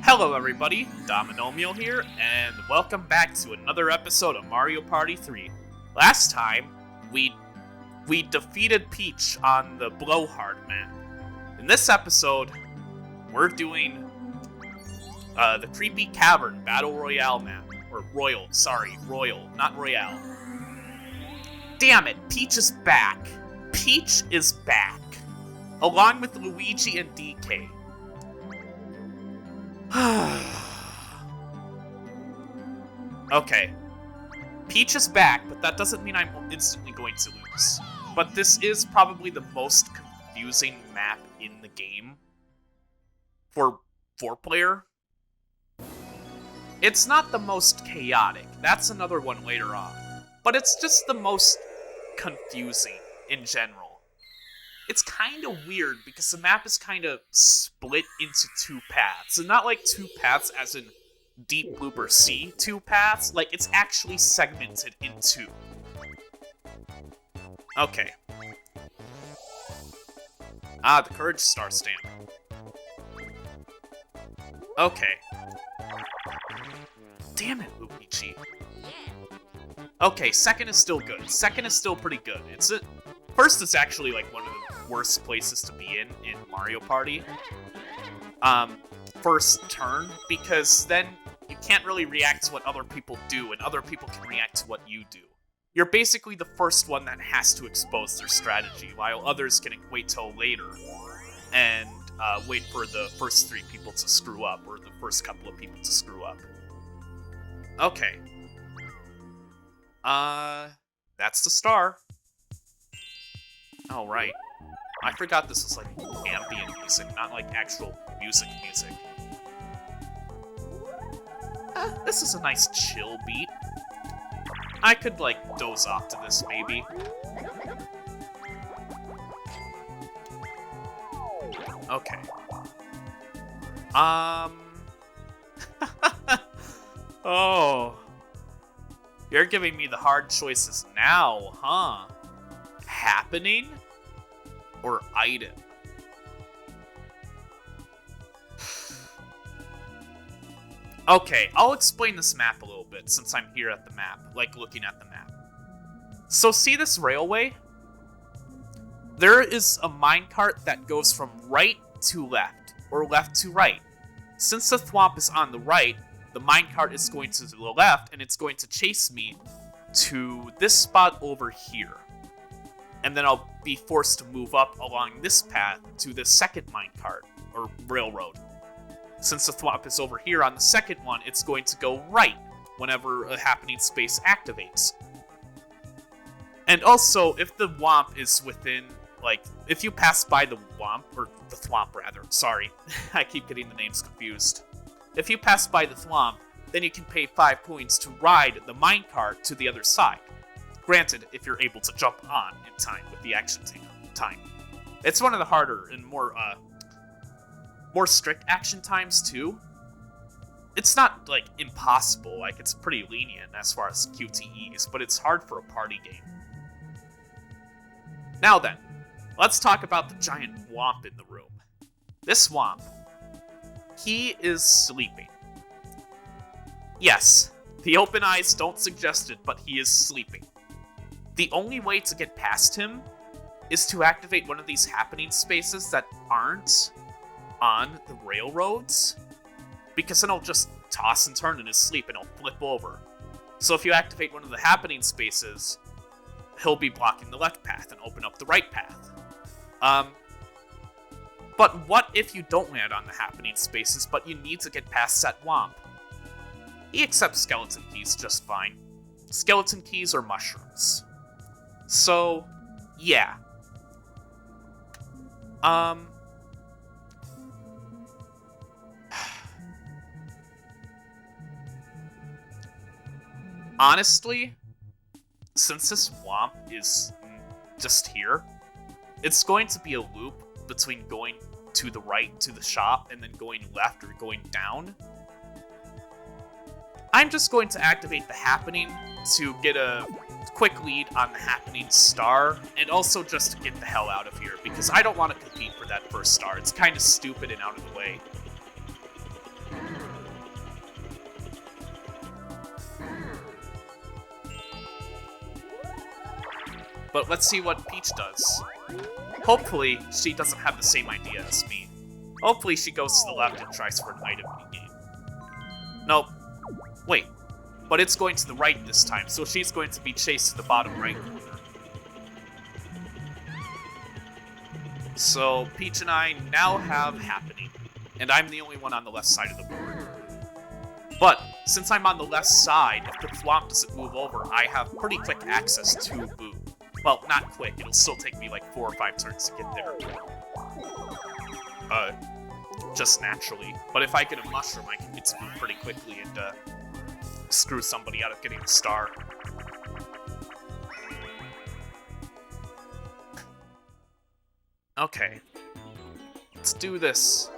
Hello everybody, Dominomial here, and welcome back to another episode of Mario Party 3. Last time, we defeated Peach on the Blowhard map. In this episode, we're doing the Creepy Cavern Battle Royale map. Or Royal, not Royale. Damn it, Peach is back. Peach is back. Along with Luigi and DK. Okay. Peach is back, but that doesn't mean I'm instantly going to lose. But this is probably the most confusing map in the game for 4-player. It's not the most chaotic. That's another one later on. But it's just the most confusing in general. It's kind of weird because the map is kind of split into two paths. And not like two paths as in Deep Blooper Sea 2 paths. Like, it's actually segmented in two. Okay. Ah, the Courage Star Stamp. Okay. Damn it, Luigi. Okay, second is still good. Second is still pretty good. First is actually like one of the worst places to be in Mario Party. First turn, because then you can't really react to what other people do, and other people can react to what you do. You're basically the first one that has to expose their strategy, while others can wait till later and wait for the first 3 people to screw up, or the first couple of people to screw up. Okay. That's the star. Oh, right. I forgot this was like ambient music, not like actual music. This is a nice chill beat. I could like doze off to this maybe. Okay. Oh. You're giving me the hard choices now, huh? Happening? Or item? Okay, I'll explain this map a little bit since I'm here at the map, like looking at the map. So see this railway? There is a minecart that goes from right to left, or left to right. Since the thwomp is on the right, the minecart is going to the left, and it's going to chase me to this spot over here. And then I'll be forced to move up along this path to the second minecart, or railroad. Since the thwomp is over here on the second one, it's going to go right whenever a happening space activates. And also, if the womp is within, like, if you pass by the womp, or the thwomp rather, sorry, I keep getting the names confused. If you pass by the thwomp, then you can pay 5 coins to ride the minecart to the other side. Granted, if you're able to jump on in time with the action time. It's one of the harder and more strict action times, too. It's not, like, impossible. Like, it's pretty lenient as far as QTEs, but it's hard for a party game. Now then, let's talk about the giant womp in the room. This womp, he is sleeping. Yes, the open eyes don't suggest it, but he is sleeping. The only way to get past him is to activate one of these happening spaces that aren't on the railroads, because then he'll just toss and turn in his sleep and he'll flip over. So if you activate one of the happening spaces, he'll be blocking the left path and open up the right path. But what if you don't land on the happening spaces, but you need to get past that womp? He accepts skeleton keys just fine. Skeleton keys or mushrooms. So, yeah. Honestly, since this womp is just here, it's going to be a loop between going to the right to the shop and then going left or going down. I'm just going to activate the happening to get a quick lead on the happening star, and also just to get the hell out of here, because I don't want to compete for that first star. It's kind of stupid and out of the way. But let's see what Peach does. Hopefully, she doesn't have the same idea as me. Hopefully, she goes to the left and tries for an item game. Nope. Wait. But it's going to the right this time, so she's going to be chased to the bottom right corner. So, Peach and I now have happening, and I'm the only one on the left side of the board. But, since I'm on the left side, if the Thwomp doesn't move over, I have pretty quick access to Boo. Well, not quick, it'll still take me like 4 or 5 turns to get there. Just naturally. But if I get a mushroom, I can get to Boo pretty quickly and, screw somebody out of getting a star. Okay. Let's do this.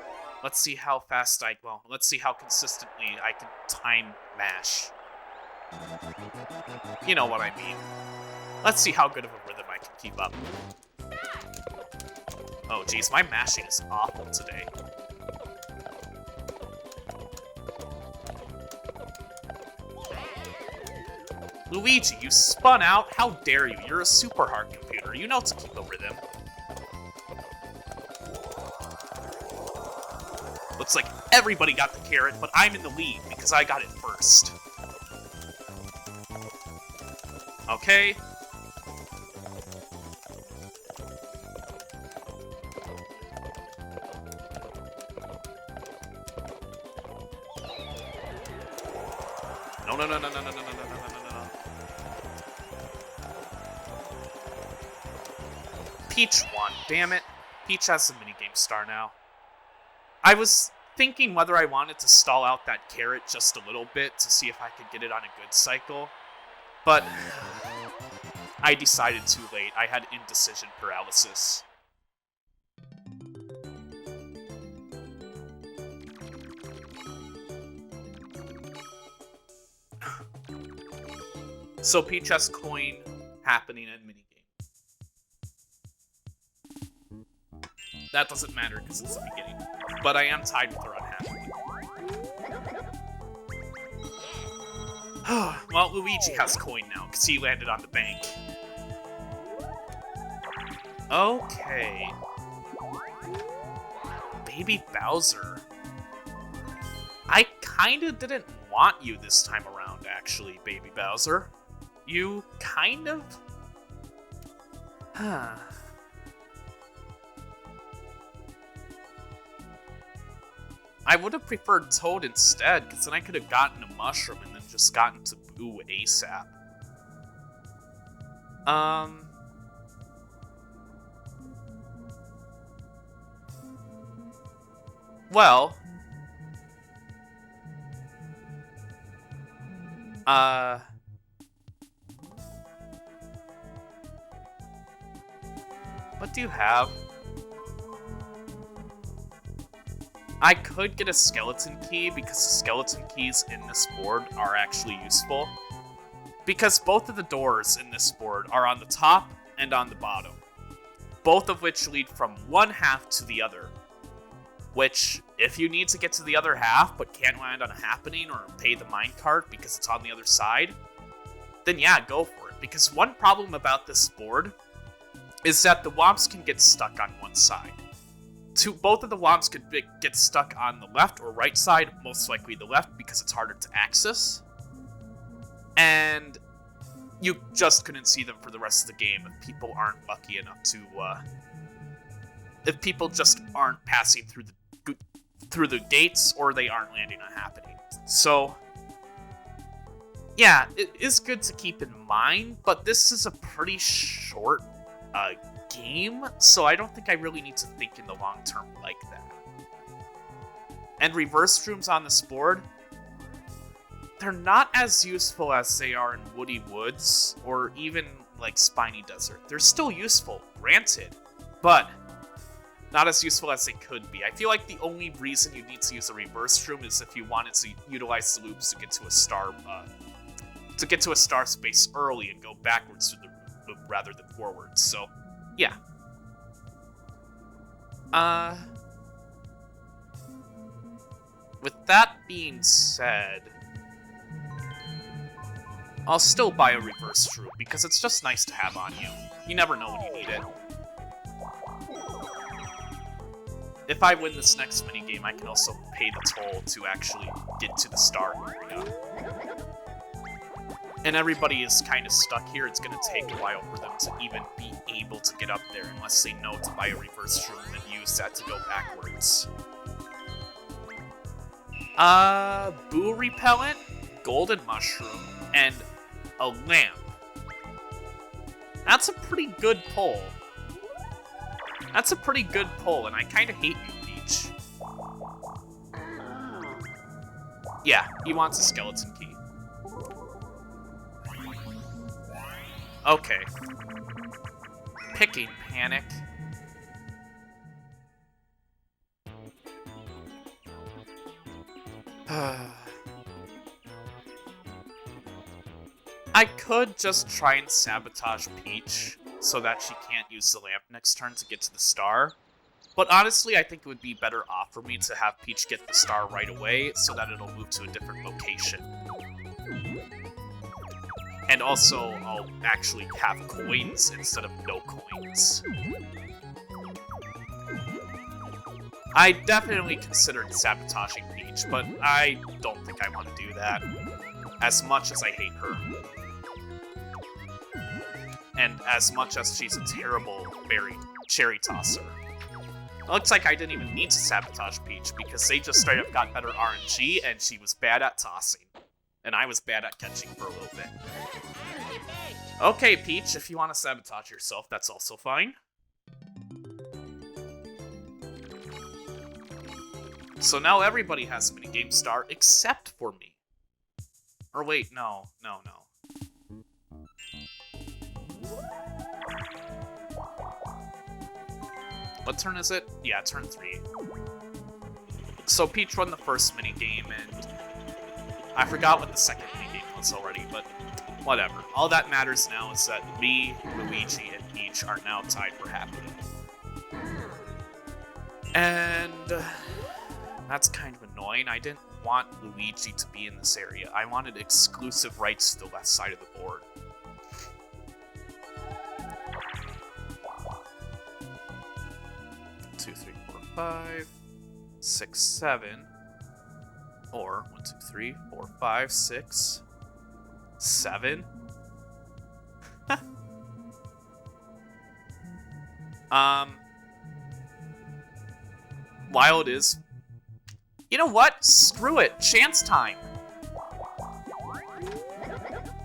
Let's see how fast let's see how consistently I can time mash. You know what I mean. Let's see how good of a rhythm I can keep up. Oh geez, my mashing is awful today. Luigi, you spun out? How dare you? You're a super hard computer. You know to keep a rhythm. Looks like everybody got the carrot, but I'm in the lead because I got it first. Okay. No. Peach won, damn it. Peach has a minigame star now. I was thinking whether I wanted to stall out that carrot just a little bit to see if I could get it on a good cycle, but I decided too late. I had indecision paralysis. So Peach has coin happening in minigame. That doesn't matter because it's the beginning. But I am tied with her unhappily. Well, Luigi has coin now because he landed on the bank. Okay. Baby Bowser. I kinda didn't want you this time around, actually, Baby Bowser. You kind of... I would have preferred Toad instead, because then I could have gotten a mushroom and then just gotten to Boo ASAP. Well... What do you have? I could get a skeleton key because the skeleton keys in this board are actually useful. Because both of the doors in this board are on the top and on the bottom. Both of which lead from one half to the other. Which, if you need to get to the other half but can't land on a happening or pay the minecart because it's on the other side, then yeah, go for it. Because one problem about this board is that the Womps can get stuck on one side. Both of the Womps could get stuck on the left or right side, most likely the left because it's harder to access. And you just couldn't see them for the rest of the game if people aren't lucky enough to, if people just aren't passing through the gates or they aren't landing on happening. So, yeah, it is good to keep in mind, but this is a pretty short game, so I don't think I really need to think in the long term like that. And reverse rooms on this board, they're not as useful as they are in Woody Woods or even like Spiny Desert. They're still useful, granted, but not as useful as they could be. I feel like the only reason you need to use a reverse room is if you wanted to utilize the loops to get to a star space early and go backwards through the loop rather than forwards. So, yeah. With that being said, I'll still buy a reverse room because it's just nice to have on you. You never know when you need it. If I win this next minigame, I can also pay the toll to actually get to the star area. And everybody is kind of stuck here. It's going to take a while for them to even be able to get up there unless they know to buy a reverse room and use that to go backwards. Boo repellent, golden mushroom, and a lamp. That's a pretty good pull. That's a pretty good pull, and I kind of hate you, Peach. Yeah, he wants a skeleton key. Okay. Picking panic. I could just try and sabotage Peach so that she can't use the lamp next turn to get to the star. But honestly, I think it would be better off for me to have Peach get the star right away so that it'll move to a different location. And also, I'll actually have coins instead of no coins. I definitely considered sabotaging Peach, but I don't think I want to do that, as much as I hate her. And as much as she's a terrible cherry tosser. It looks like I didn't even need to sabotage Peach, because they just straight up got better RNG, and she was bad at tossing. And I was bad at catching for a little bit. Okay, Peach, if you want to sabotage yourself, that's also fine. So now everybody has minigame star except for me. Or wait, no. What turn is it? Yeah, turn 3. So Peach won the first minigame, and I forgot what the second minigame was already, but whatever. All that matters now is that me, Luigi, and Peach are now tied for happening. And that's kind of annoying. I didn't want Luigi to be in this area. I wanted exclusive rights to the left side of the board. Two, 3, 4, 5, 6, 7. Or 1, 2, 3, 4, 5, 6, 7. While it is, you know what? Screw it. Chance time.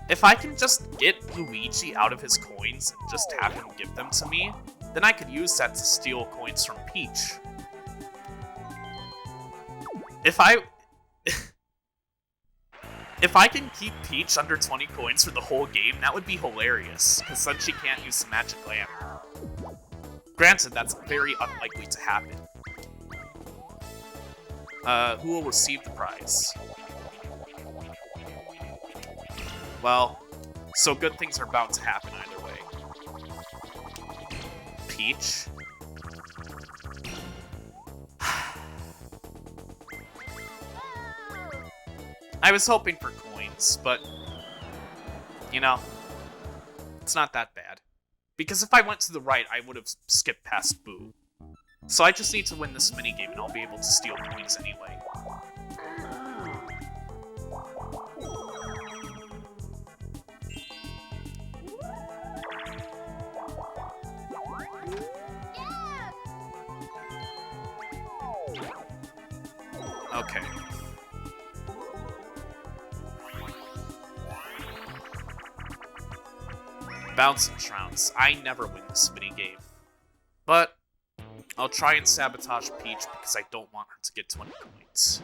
If I can just get Luigi out of his coins and just have him give them to me, then I could use that to steal coins from Peach. If I can keep Peach under 20 coins for the whole game, that would be hilarious, because then she can't use the magic lamp. Granted, that's very unlikely to happen. Who will receive the prize? Well, so good things are about to happen either way. Peach? I was hoping for coins, but, you know, it's not that bad. Because if I went to the right, I would have skipped past Boo. So I just need to win this minigame and I'll be able to steal coins anyway. Okay. Bounce and Trounce. I never win this minigame. But I'll try and sabotage Peach because I don't want her to get 20 coins.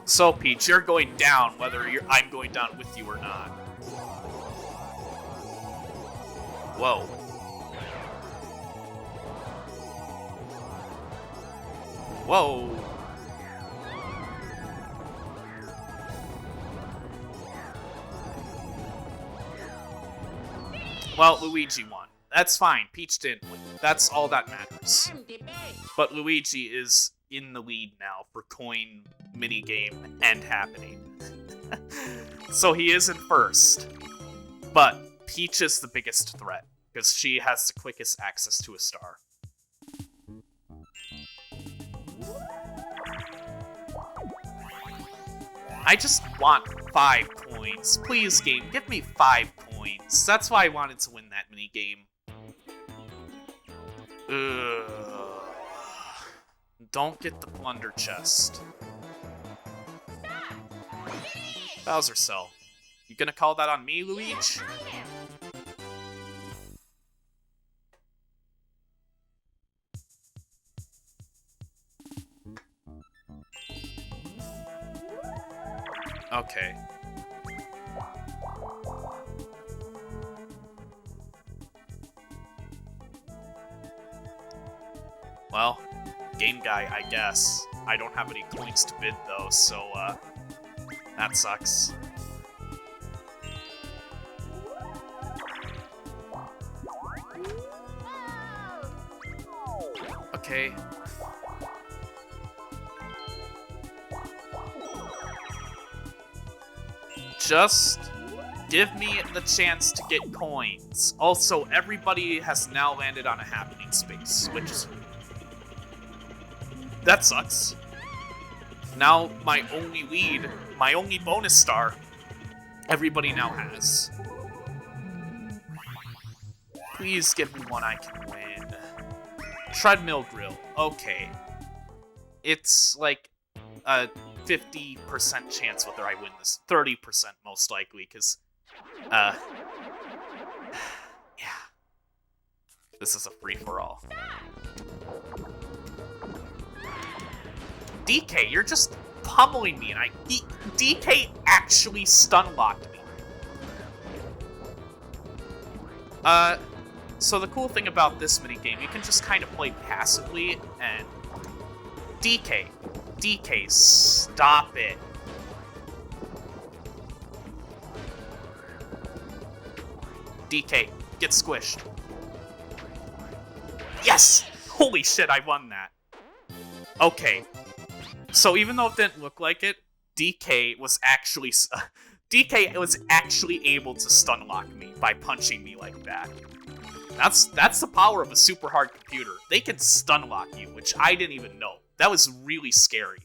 So, Peach, you're going down whether I'm going down with you or not. Whoa. Whoa. Well, Luigi won. That's fine. Peach didn't win. That's all that matters. But Luigi is in the lead now for coin, minigame, and happening. So he is in first. But Peach is the biggest threat, because she has the quickest access to a star. I just want 5 coins. Please, game, give me 5 coins. That's why I wanted to win that minigame. Ugh. Don't get the plunder chest. Bowser Cell. You gonna call that on me, Luigi? Okay. Well, game guy, I guess. I don't have any coins to bid though, so that sucks. Okay. Just give me the chance to get coins. Also, everybody has now landed on a happening space, which is... that sucks. Now, my only lead, my only bonus star, everybody now has. Please give me one I can win. Treadmill Grill. Okay. It's like a 50% chance whether I win this. 30% most likely, because, yeah. This is a free-for-all. DK, you're just pummeling me, and DK actually stun-locked me. So the cool thing about this minigame, you can just kind of play passively, and... DK, stop it. DK, get squished. Yes! Holy shit, I won that. Okay. So even though it didn't look like it, DK was actually able to stun lock me by punching me like that. That's the power of a super hard computer. They can stun lock you, which I didn't even know. That was really scary.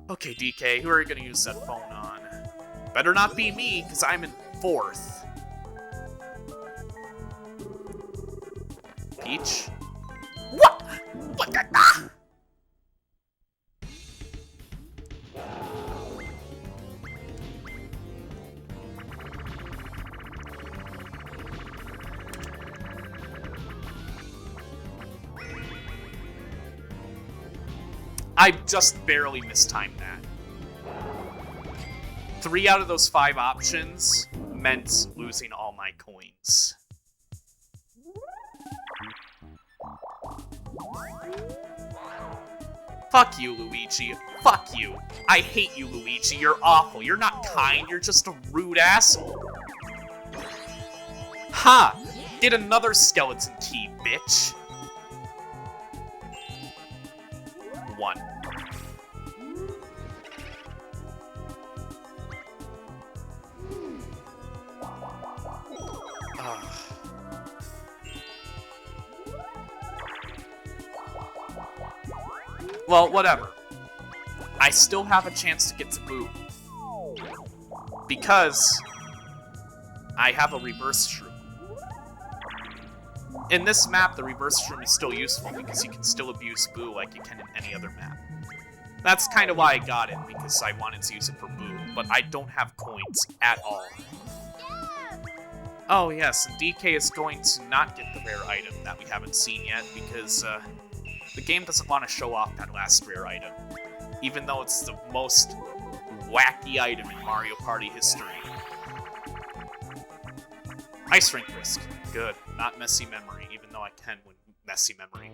Okay, DK, who are you gonna use that phone on? Better not be me, because I'm in 4th. Peach? What? What the... Ah! I just barely mistimed that. 3 out of those 5 options meant losing all my coins. Fuck you, Luigi. Fuck you. I hate you, Luigi. You're awful. You're not kind. You're just a rude asshole. Ha! Get another skeleton key, bitch. 1. Well, whatever. I still have a chance to get to Boo. Because I have a reverse shroom. In this map, the reverse shroom is still useful because you can still abuse Boo like you can in any other map. That's kind of why I got it, because I wanted to use it for Boo, but I don't have coins at all. Oh yes, and DK is going to not get the rare item that we haven't seen yet, because the game doesn't want to show off that last rare item, even though it's the most wacky item in Mario Party history. Ice Rink Risk. Good. Not Messy Memory, even though I can win Messy Memory.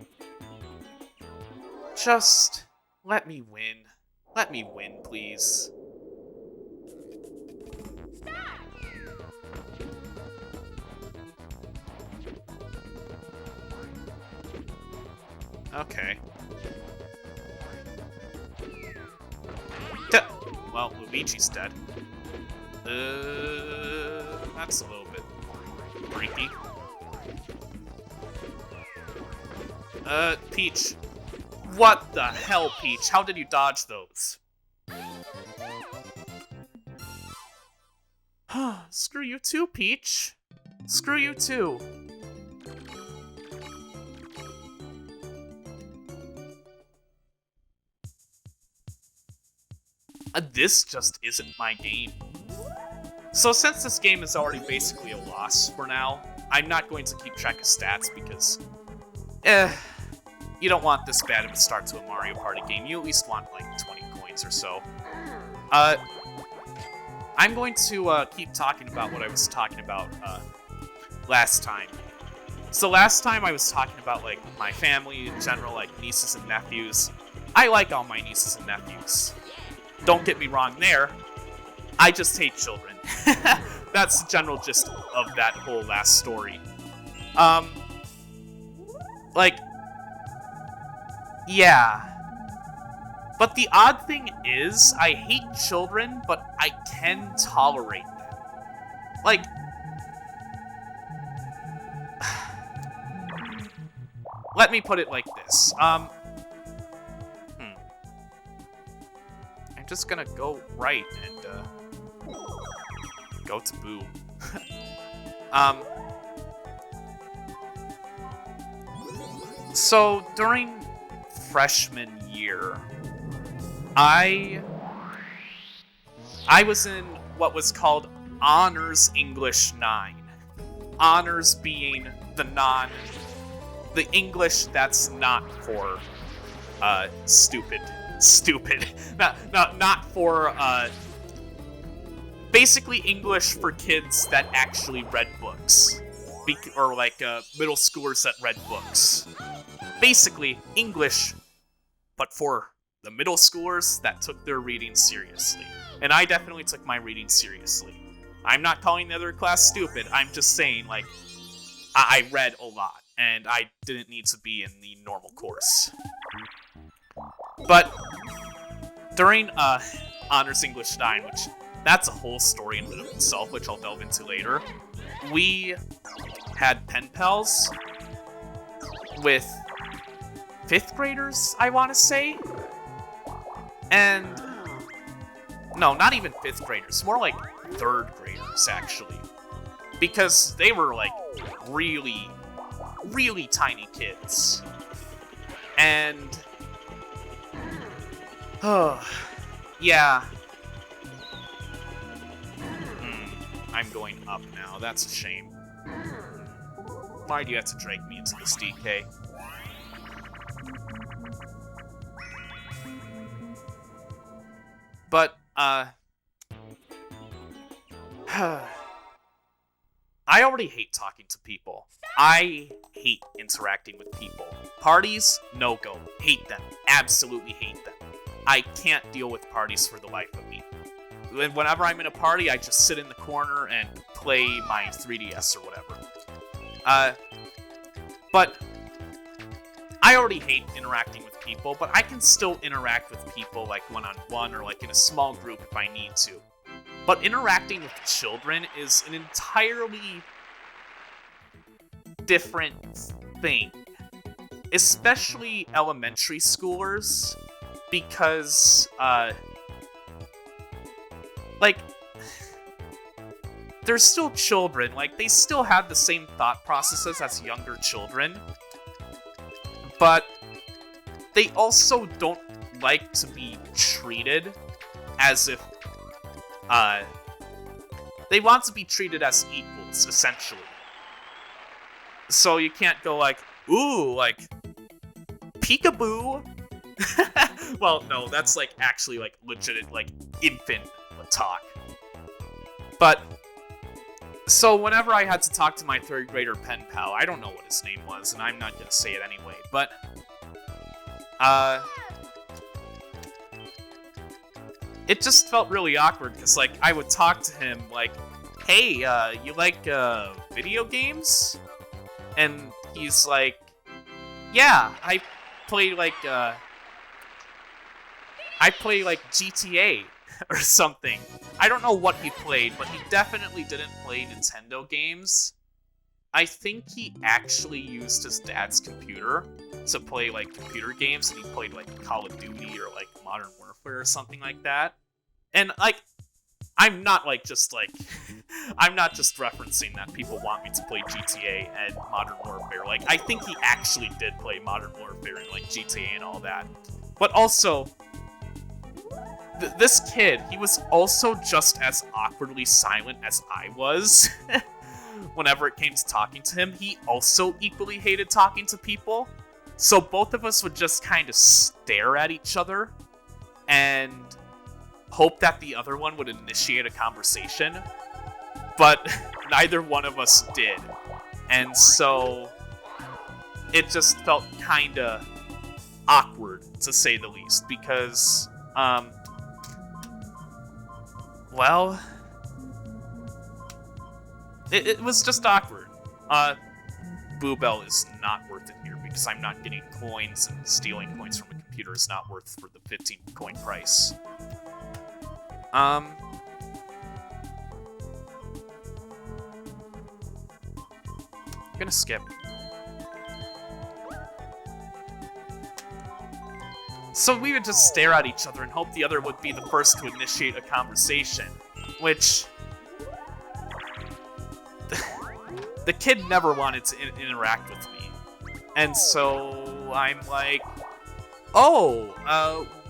Just let me win. Let me win, please. Okay. Well, Luigi's dead. That's a little bit freaky. Peach. What the hell, Peach? How did you dodge those? Screw you too, Peach. Screw you too. This just isn't my game. So since this game is already basically a loss for now, I'm not going to keep track of stats because, you don't want this bad of a start to a Mario Party game. You at least want like 20 coins or so. I'm going to keep talking about what I was talking about last time. So last time I was talking about like my family in general, like nieces and nephews. I like all my nieces and nephews. Don't get me wrong there. I just hate children. That's the general gist of that whole last story. Like, yeah. But the odd thing is, I hate children, but I can tolerate them. Like, let me put it like this. I'm just gonna go right and, go to Boo. So, during freshman year, I was in what was called Honors English 9. Honors being the English that's not for, stupid. Not for, basically English for kids that actually read books. Or like, middle schoolers that read books. Basically, English, but for the middle schoolers that took their reading seriously. And I definitely took my reading seriously. I'm not calling the other class stupid, I'm just saying, like, I read a lot, and I didn't need to be in the normal course. But during Honors English 9, which that's a whole story in and of itself, which I'll delve into later, we had pen pals with 5th graders, I want to say. And no, not even 5th graders, more like 3rd graders, actually. Because they were, like, really, really tiny kids. And, yeah. I'm going up now, that's a shame. Why do you have to drag me into this, DK? But, I already hate talking to people. I hate interacting with people. Parties, no go. Hate them. Absolutely hate them. I can't deal with parties for the life of me. Whenever I'm in a party, I just sit in the corner and play my 3DS or whatever. But I already hate interacting with people, but I can still interact with people like one-on-one or like in a small group if I need to. But interacting with children is an entirely different thing. Especially elementary schoolers, because, like, they're still children. Like, they still have the same thought processes as younger children. But they also don't like to be treated as if, they want to be treated as equals, essentially. So you can't go like, ooh, like, peekaboo. Well, no, that's like actually like legit, like infant talk. But so whenever I had to talk to my 3rd grader pen pal, I don't know what his name was, and I'm not gonna say it anyway, but it just felt really awkward because like I would talk to him like, hey, you like video games? And he's like, yeah, I play like GTA or something. I don't know what he played, but he definitely didn't play Nintendo games. I think he actually used his dad's computer to play, like, computer games, and he played, like, Call of Duty or, like, Modern Warfare or something like that. And, like, I'm not, like, just, like... I'm not just referencing that people want me to play GTA and Modern Warfare. Like, I think he actually did play Modern Warfare and, like, GTA and all that. But also... this kid, he was also just as awkwardly silent as I was. Whenever it came to talking to him, he also equally hated talking to people. So both of us would just kind of stare at each other and hope that the other one would initiate a conversation. But neither one of us did. And so it just felt kind of awkward, to say the least, because, well, it was just awkward. Boobell is not worth it here because I'm not getting coins, and stealing coins from a computer is not worth for the 15 coin price. I'm gonna skip. So we would just stare at each other and hope the other would be the first to initiate a conversation, which... the kid never wanted to interact with me. And so I'm like, oh,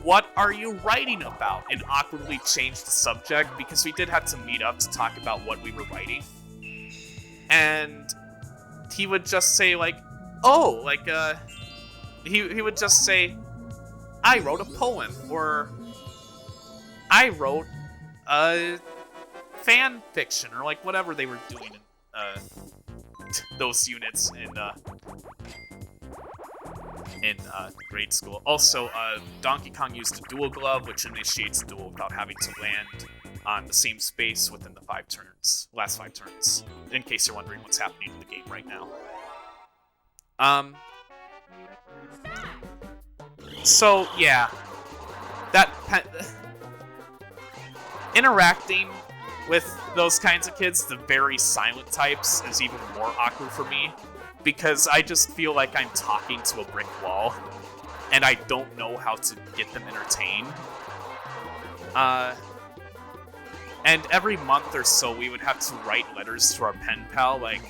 what are you writing about? And awkwardly changed the subject because we did have to meet up to talk about what we were writing. And he would just say, like, oh, like, he would just say, I wrote a poem, or I wrote a fan fiction, or like whatever they were doing in those units in grade school. Also, Donkey Kong used a dual glove, which initiates a duel without having to land on the same space within the last 5 turns, in case you're wondering what's happening in the game right now. So, yeah, interacting with those kinds of kids, the very silent types, is even more awkward for me, because I just feel like I'm talking to a brick wall, and I don't know how to get them entertained. And every month or so, we would have to write letters to our pen pal, like,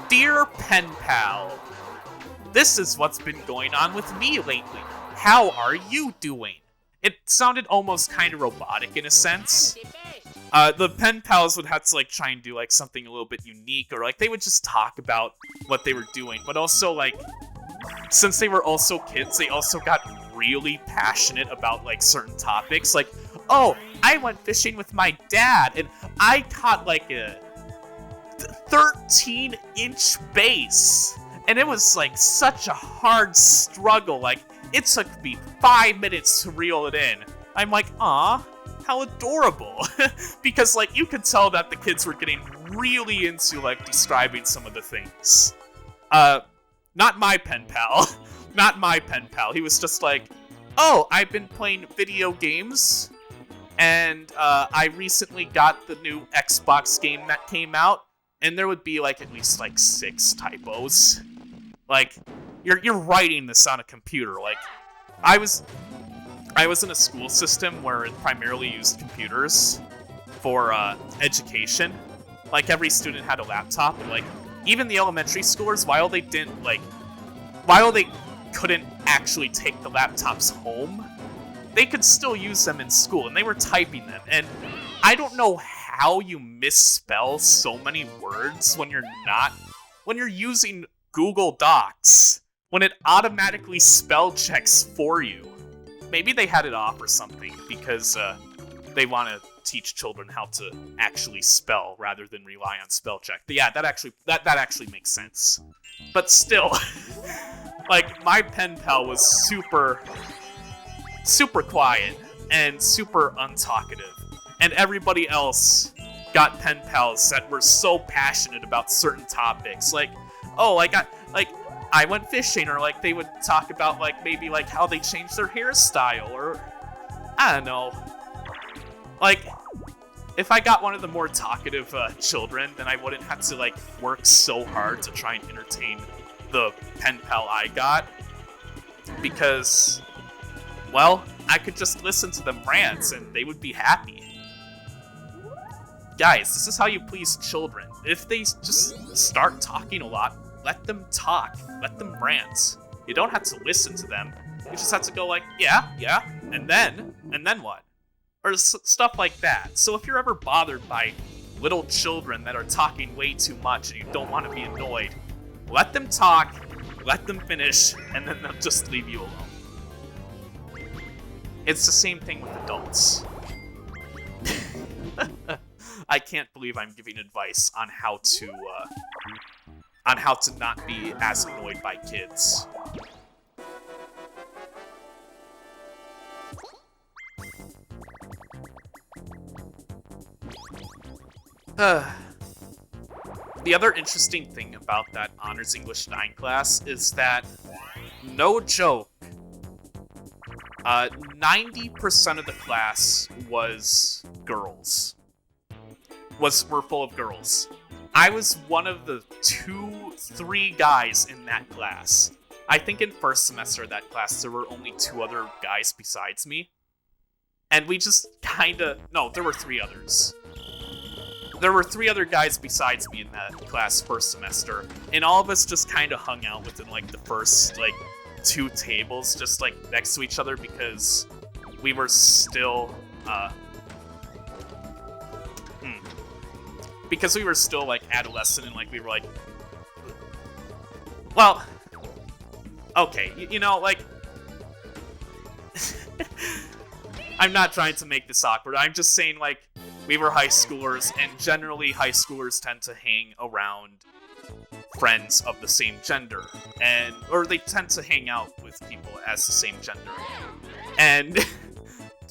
Dear Pen Pal, this is what's been going on with me lately. How are you doing? It sounded almost kind of robotic in a sense. The pen pals would have to, like, try and do, like, something a little bit unique, or, like, they would just talk about what they were doing. But also, like, since they were also kids, they also got really passionate about, like, certain topics. Like, oh, I went fishing with my dad, and I caught, like, a 13-inch bass. And it was, like, such a hard struggle. Like, it took me 5 minutes to reel it in. I'm like, aw, how adorable. Because, like, you could tell that the kids were getting really into, like, describing some of the things. Not my pen pal. Not my pen pal. He was just like, oh, I've been playing video games, and I recently got the new Xbox game that came out, and there would be, like, at least, like, 6 typos. Like, you're writing this on a computer. Like, I was in a school system where it primarily used computers for education. Like, every student had a laptop, and, like, even the elementary schoolers, while they couldn't actually take the laptops home, they could still use them in school, and they were typing them. And I don't know how you misspell so many words when you're using Google Docs, when it automatically spell checks for you. Maybe they had it off or something because they want to teach children how to actually spell rather than rely on spell check. But yeah, that actually makes sense. But still, like, my pen pal was super quiet and super untalkative, and everybody else got pen pals that were so passionate about certain topics. Like, oh, I went fishing, or, like, they would talk about, like, maybe, like, how they changed their hairstyle, or I don't know. Like, if I got one of the more talkative children, then I wouldn't have to like work so hard to try and entertain the pen pal I got, because, well, I could just listen to them rant and they would be happy. Guys, this is how you please children. If they just start talking a lot, let them talk, let them rant. You don't have to listen to them. You just have to go like, yeah, and then what? Or stuff like that. So if you're ever bothered by little children that are talking way too much and you don't want to be annoyed, let them talk, let them finish, and then they'll just leave you alone. It's the same thing with adults. I can't believe I'm giving advice on how to not be as annoyed by kids. The other interesting thing about that Honors English 9 class is that, no joke, 90% of the class was girls. Were full of girls. I was one of the 2-3 guys in that class. I think in first semester of that class, there were only 2 other guys besides me. And we just kinda... No, there were 3 others. There were 3 other guys besides me in that class first semester, and all of us just kind of hung out within like the first like 2 tables, just like next to each other, because we were still like adolescent, and like we were like, well, okay, you know, like, I'm not trying to make this awkward. I'm just saying, like, we were high schoolers, and generally high schoolers tend to hang around friends of the same gender, or they tend to hang out with people as the same gender. And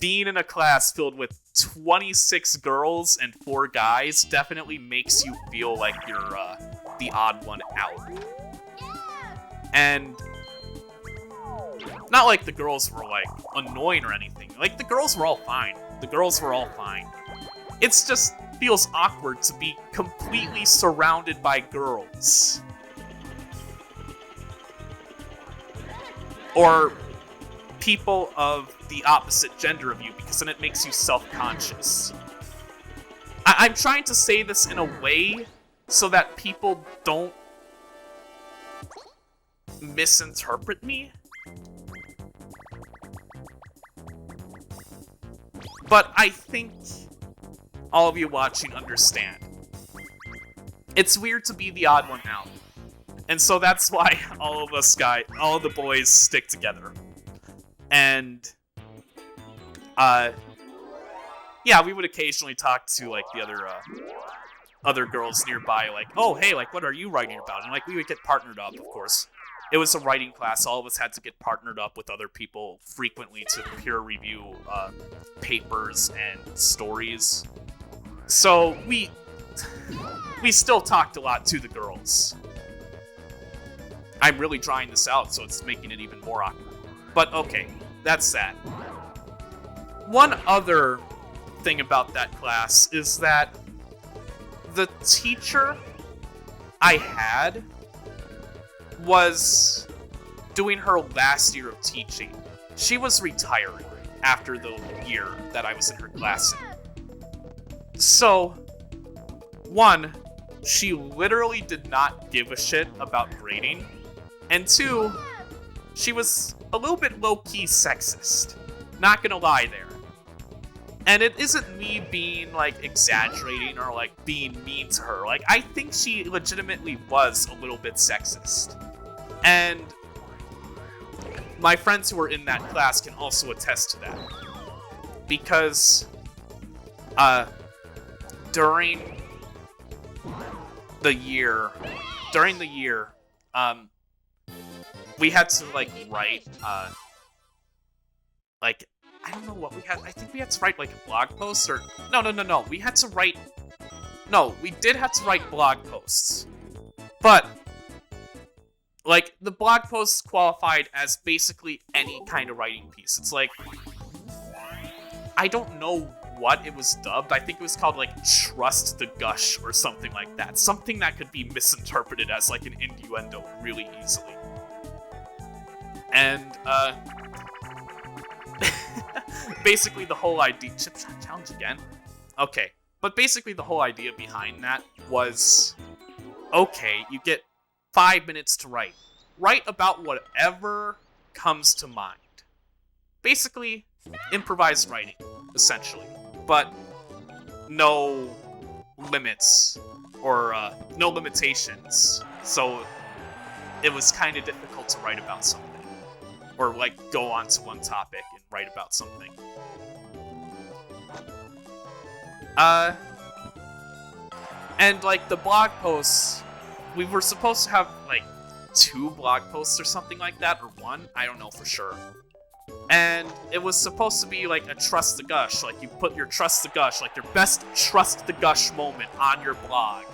being in a class filled with 26 girls and 4 guys definitely makes you feel like you're the odd one out. And not like the girls were like annoying or anything. Like, the girls were all fine. It's just feels awkward to be completely surrounded by girls. Or people of the opposite gender of you, because then it makes you self-conscious. I'm trying to say this in a way so that people don't misinterpret me. But I think all of you watching understand. It's weird to be the odd one out. And so that's why all of the boys stick together. And, yeah, we would occasionally talk to, like, the other girls nearby, like, oh, hey, like, what are you writing about? And, like, we would get partnered up, of course. It was a writing class. All of us had to get partnered up with other people frequently to peer review papers and stories. So we still talked a lot to the girls. I'm really drawing this out, so it's making it even more awkward. But okay, that's that. One other thing about that class is that the teacher I had was doing her last year of teaching. She was retiring after the year that I was in her class in. So, 1, she literally did not give a shit about grading. And 2, she was a little bit low-key sexist. Not gonna lie there. And it isn't me being, like, exaggerating or, like, being mean to her. Like, I think she legitimately was a little bit sexist. And my friends who were in that class can also attest to that. Because, during the year, we had to, like, write, like, I don't know what we had. I think we had to write, like, a blog post, or... No. We had to write... No, we did have to write blog posts. But, like, the blog posts qualified as basically any kind of writing piece. It's like... I don't know what it was dubbed. I think it was called, like, Trust the Gush or something like that. Something that could be misinterpreted as, like, an innuendo really easily. And, basically the whole idea... Chip Shot Challenge again? Okay. But basically the whole idea behind that was... Okay, you get 5 minutes to write. Write about whatever comes to mind. Basically, improvised writing, essentially. But no limits, or no limitations. So it was kind of difficult to write about something. Or, like, go on to one topic and write about something. And, like, the blog posts, we were supposed to have, like, 2 blog posts or something like that, or 1, I don't know for sure. And it was supposed to be, like, a Trust the Gush, like, you put your Trust the Gush, like, your best Trust the Gush moment on your blog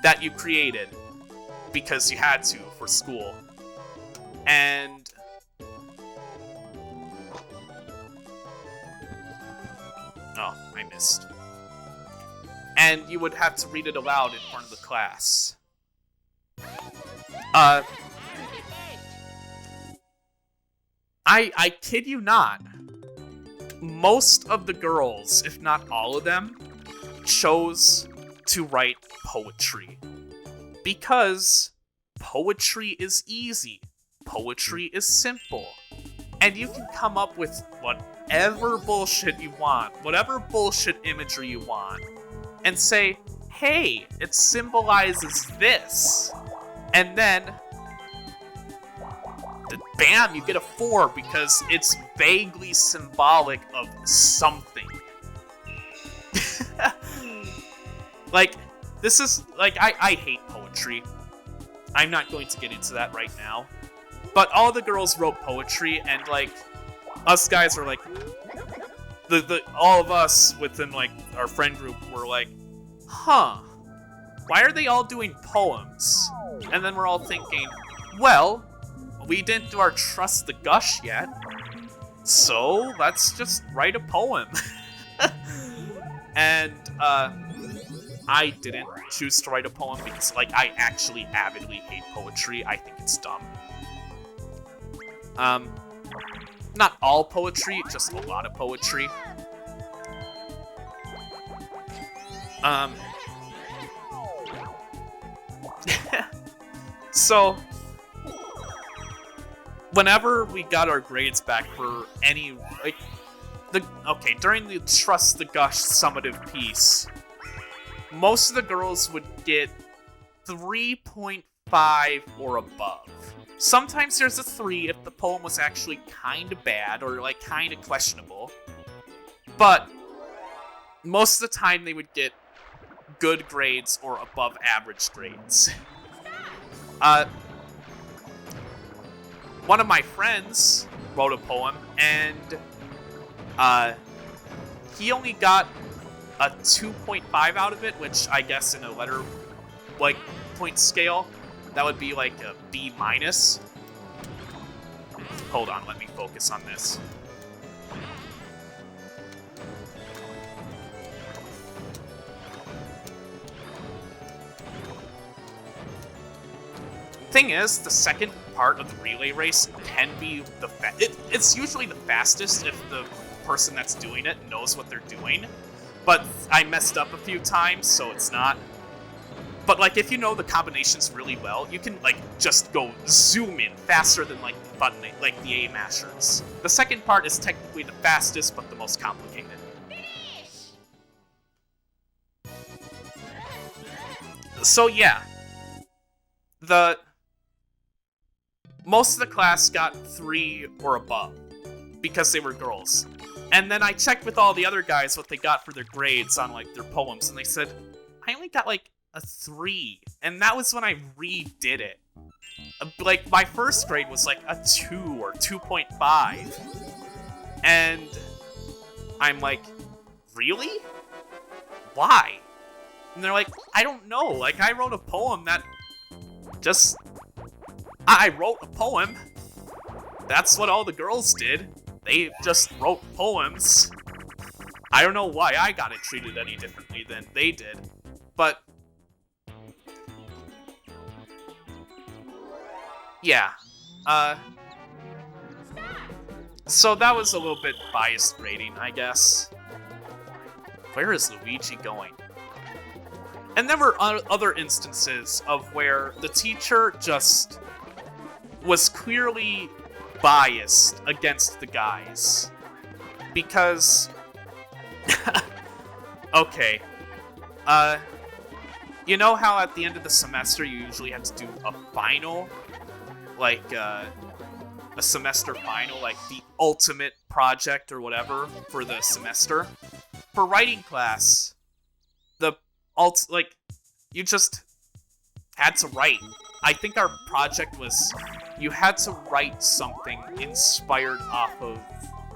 that you created, because you had to for school. And... oh, I missed. And you would have to read it aloud in front of the class. I kid you not. Most of the girls, if not all of them, chose to write poetry. Because poetry is easy. Poetry is simple. And you can come up with whatever bullshit you want, whatever bullshit imagery you want, and say, hey, it symbolizes this. And then, bam, you get a 4 because it's vaguely symbolic of something. Like, this is, like, I hate poetry. I'm not going to get into that right now. But all the girls wrote poetry, and, like, us guys were like, all of us within, like, our friend group were like, huh, why are they all doing poems? And then we're all thinking, well, we didn't do our Trust the Gush yet, so let's just write a poem. And, I didn't choose to write a poem because, like, I actually avidly hate poetry. I think it's dumb. Not all poetry, just a lot of poetry. So, whenever we got our grades back for any, like, during the Trust the Gush summative piece, most of the girls would get 3.5 or above. Sometimes there's a 3 if the poem was actually kind of bad or, like, kind of questionable. But most of the time they would get good grades or above average grades. One of my friends wrote a poem, and he only got a 2.5 out of it, which I guess in a letter, like, point scale, that would be like a B-. Hold on, let me focus on this. Thing is, the second part of the relay race can be the it's usually the fastest if the person that's doing it knows what they're doing. But I messed up a few times, so it's not. But, like, if you know the combinations really well, you can, like, just go zoom in faster than, like, the button, like the A mashers. The second part is technically the fastest, but the most complicated. So, yeah. Most of the class got 3 or above, because they were girls. And then I checked with all the other guys what they got for their grades on, like, their poems, and they said, I only got, like, a 3. And that was when I redid it. Like, my first grade was, like, a 2 or 2.5. And I'm like, really? Why? And they're like, I don't know. Like, I wrote a poem that just... I wrote a poem. That's what all the girls did. They just wrote poems. I don't know why I got it treated any differently than they did, but yeah. So that was a little bit biased rating, I guess. Where is Luigi going? And there were other instances of where the teacher just was clearly biased against the guys. Because... okay. You know how at the end of the semester you usually have to do a final? Like, a semester final, like the ultimate project or whatever for the semester? For writing class, you just had to write. I think our project was, you had to write something inspired off of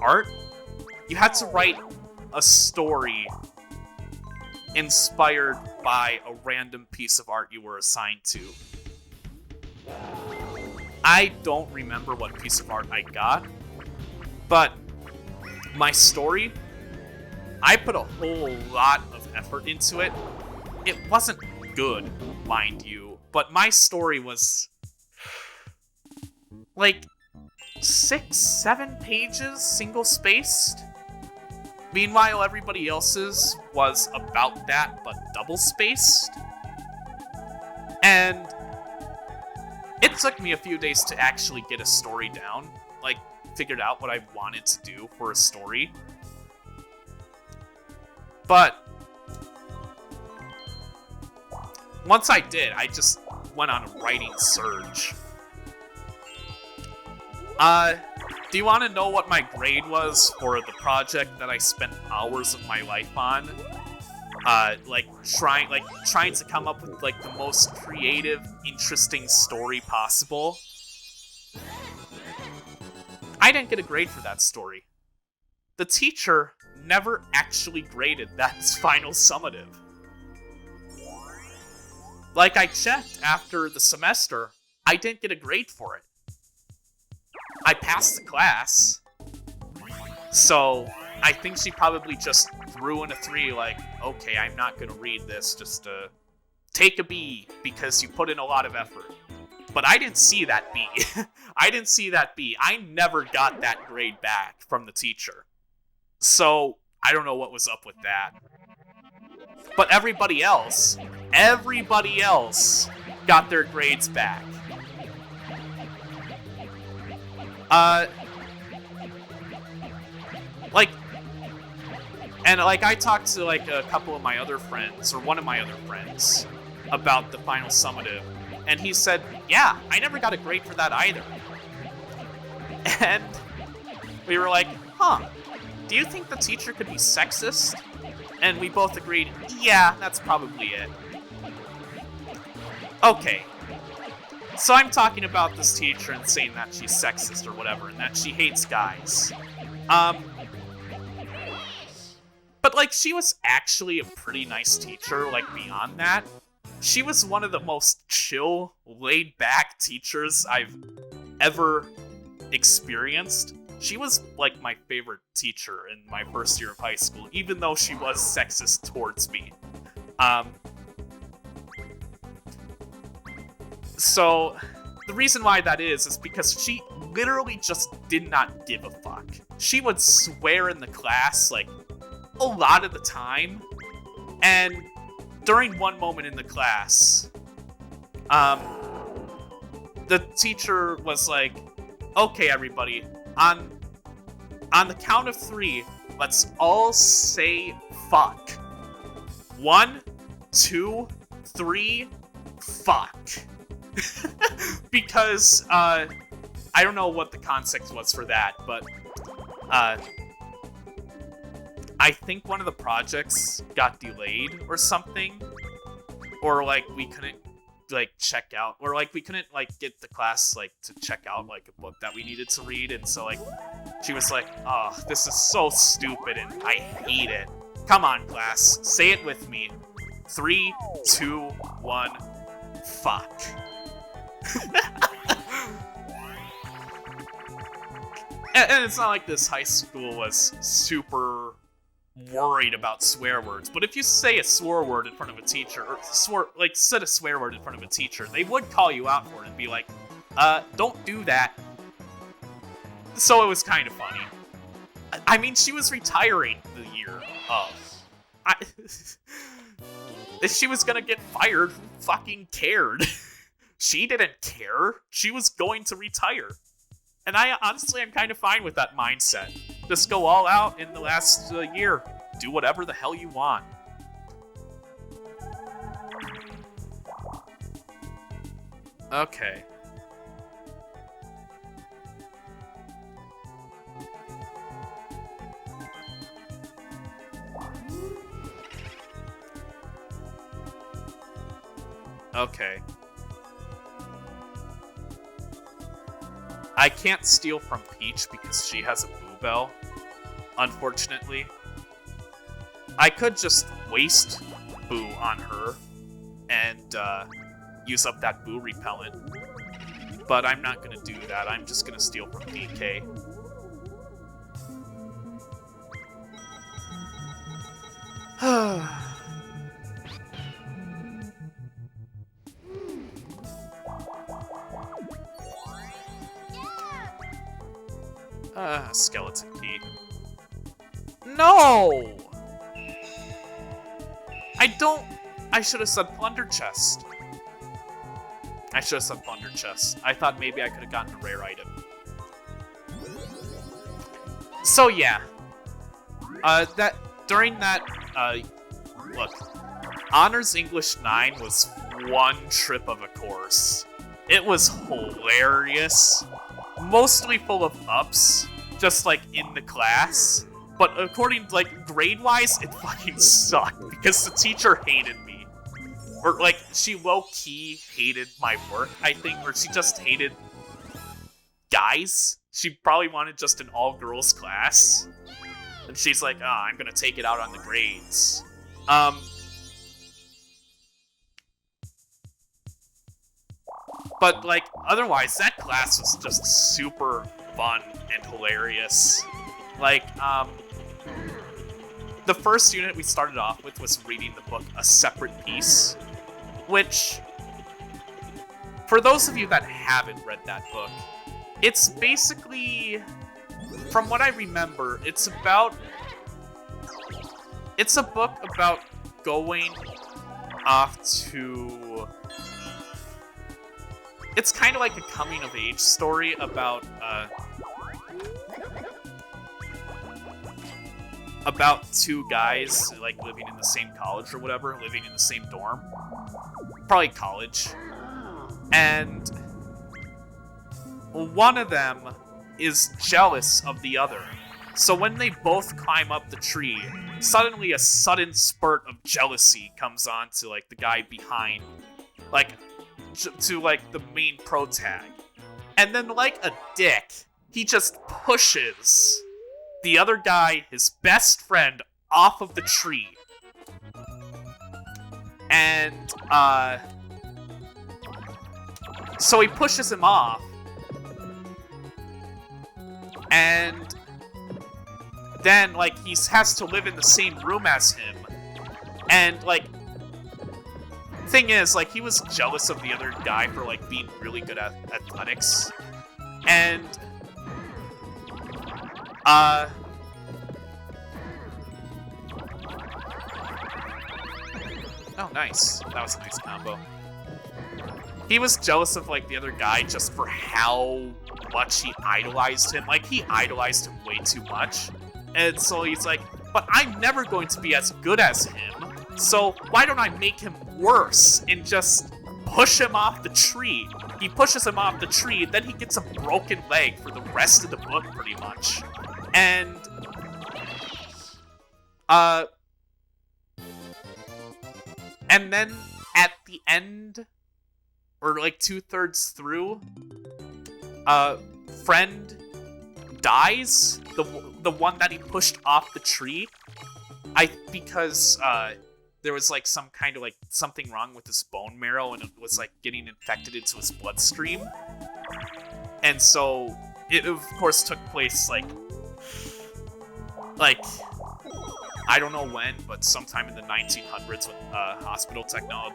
art. You had to write a story inspired by a random piece of art you were assigned to. I don't remember what piece of art I got, but my story, I put a whole lot of effort into it. It wasn't good, mind you, but my story was like 6-7 pages, single-spaced. Meanwhile, everybody else's was about that, but double-spaced. And it took me a few days to actually get a story down, like, figured out what I wanted to do for a story. But once I did, I just went on a writing surge. Do you want to know what my grade was for the project that I spent hours of my life on? Trying to come up with, like, the most creative, interesting story possible. I didn't get a grade for that story. The teacher never actually graded that final summative. Like, I checked after the semester, I didn't get a grade for it. I passed the class, so I think she probably just threw in a 3, like, okay, I'm not gonna read this, just take a B, because you put in a lot of effort. But I didn't see that B. I didn't see that B. I never got that grade back from the teacher. So, I don't know what was up with that. But everybody else got their grades back. I talked to, like, a couple of my other friends, or one of my other friends, about the final summative, and he said, yeah, I never got a grade for that either. And we were like, huh, do you think the teacher could be sexist? And we both agreed, yeah, that's probably it. Okay. So I'm talking about this teacher and saying that she's sexist or whatever, and that she hates guys. But, like, she was actually a pretty nice teacher, like, beyond that. She was one of the most chill, laid-back teachers I've ever experienced. She was, like, my favorite teacher in my first year of high school, even though she was sexist towards me. So, the reason why that is because she literally just did not give a fuck. She would swear in the class, like, a lot of the time, and during one moment in the class, the teacher was like, okay, everybody, on the count of 3, let's all say fuck. 1, 2, 3, fuck. Because, I don't know what the context was for that, but, I think one of the projects got delayed or something, or, like, we couldn't, like, check out, or, like, we couldn't, like, get the class, like, to check out, like, a book that we needed to read, and so, like, she was like, oh, this is so stupid, and I hate it. Come on, class, say it with me. 3, 2, 1, fuck. And it's not like this high school was super worried about swear words. But if you say a swear word in front of a teacher, or said a swear word in front of a teacher, they would call you out for it and be like, don't do that. So it was kind of funny. I mean, she was retiring the year of. If she was gonna get fired, who fucking cared? She didn't care. She was going to retire. And honestly, I'm kind of fine with that mindset. Just go all out in the last year. Do whatever the hell you want. Okay. Okay. I can't steal from Peach because she has a Boo Bell, unfortunately. I could just waste Boo on her and use up that Boo repellent, but I'm not going to do that. I'm just going to steal from DK. Skeleton key. No! I should have said Plunder Chest. I thought maybe I could have gotten a rare item. So yeah. Look. Honors English 9 was one trip of a course. It was hilarious. Mostly full of ups, just like in the class. But according to, like, grade-wise, it fucking sucked because the teacher hated me. Or, like, she low-key hated my work, I think, or she just hated guys. She probably wanted just an all-girls class. And she's like, I'm gonna take it out on the grades. But, like, otherwise, that class was just super fun and hilarious. Like, the first unit we started off with was reading the book A Separate Piece, which, for those of you that haven't read that book, it's basically, from what I remember, it's a book about going off to... It's kind of like a coming-of-age story about two guys, like, living in the same college or whatever, living in the same dorm. Probably college. And one of them is jealous of the other. So when they both climb up the tree, suddenly a sudden spurt of jealousy comes on to, like, the guy behind, like, to, like, the main pro tag. And then, like a dick, he just pushes the other guy, his best friend, off of the tree. And, so he pushes him off. And then, like, he has to live in the same room as him. And, like, thing is, like, he was jealous of the other guy for, like, being really good at athletics. And, oh, nice. That was a nice combo. He was jealous of, like, the other guy just for how much he idolized him. Like, he idolized him way too much. And so he's like, but I'm never going to be as good as him. So why don't I make him worse and just push him off the tree? He pushes him off the tree, then he gets a broken leg for the rest of the book, pretty much. And, and then at the end, or like 2/3 through, friend dies, the one that he pushed off the tree, because there was like some kind of like something wrong with his bone marrow and it was like getting infected into his bloodstream. And so it of course took place like I don't know when, but sometime in the 1900s when hospital technology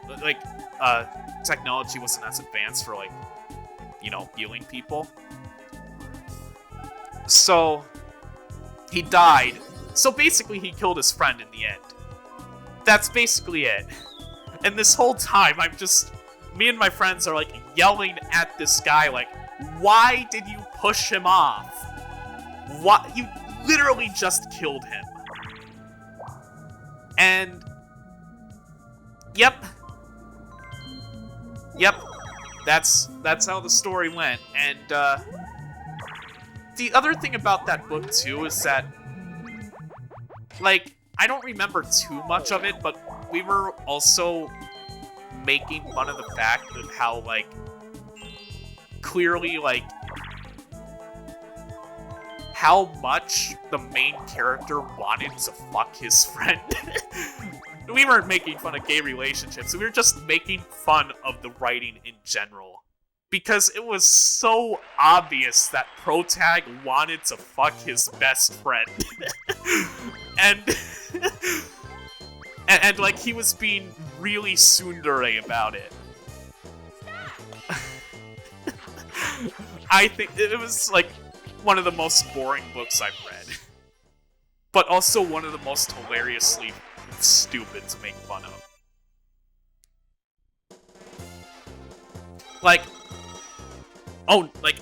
wasn't as advanced for, like, you know, healing people. So he died. So basically he killed his friend in the end. That's basically it. And this whole time me and my friends are, like, yelling at this guy, like, why did you push him off? What? You literally just killed him. And yep, that's how the story went. And the other thing about that book too is that, like, I don't remember too much of it, but we were also making fun of the fact of how, like, clearly, like, how much the main character wanted to fuck his friend. We weren't making fun of gay relationships, we were just making fun of the writing in general. Because it was so obvious that Protag wanted to fuck his best friend. and like, he was being really tsundere about it. I think it was, like, one of the most boring books I've read. But also one of the most hilariously stupid to make fun of. Like, oh, like,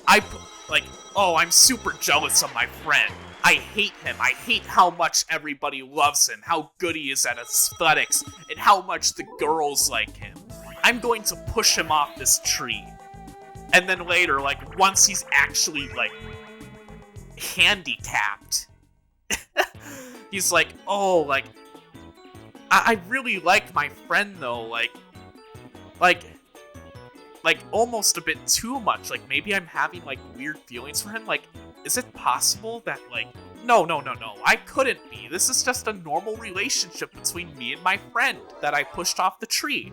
I'm super jealous of my friend. I hate him. I hate how much everybody loves him, how good he is at aesthetics, and how much the girls like him. I'm going to push him off this tree. And then later, like, once he's actually, like, handicapped, he's like, oh, like, I really like my friend, though, like, almost a bit too much. Like, maybe I'm having, like, weird feelings for him. Like, is it possible that, like, no, I couldn't be. This is just a normal relationship between me and my friend that I pushed off the tree.